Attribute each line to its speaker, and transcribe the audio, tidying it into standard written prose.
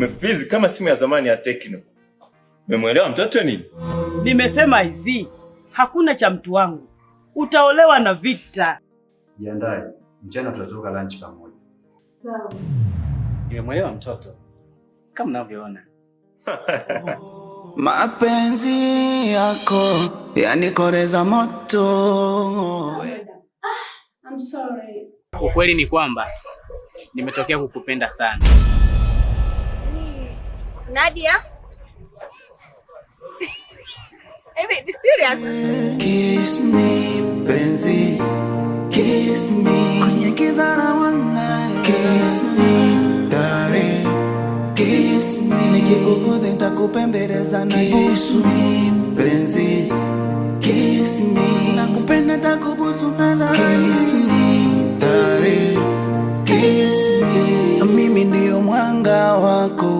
Speaker 1: imefreeze kama simu ya zamani ya Tecno. Umemwelewa mtoto nini?
Speaker 2: Nimesema hivi, hakuna cha mtu wangu. Utaolewa na Victor.
Speaker 3: Jiandae, mchana tutatoka lunch pamoja.
Speaker 4: Sawa.
Speaker 5: Nimemwelewa mtoto. Kama mnavyoona.
Speaker 6: Mapenzi yako yanikoreza moto.
Speaker 4: I'm sorry.
Speaker 5: Ukweli ni kwamba nimetokea kukupenda sana.
Speaker 7: Nadia? Be serious?
Speaker 6: Kiss me, penzi. Kiss me. Kwenye kizara wanga. Kiss me, darling. Kiss me. Nikikuudhi nitakupembeleza na kiss me, penzi. Kiss me. Nakupenda nitakubusu hadharani. Kiss me, darling. Kiss me. Mimi ndio mwanga wako.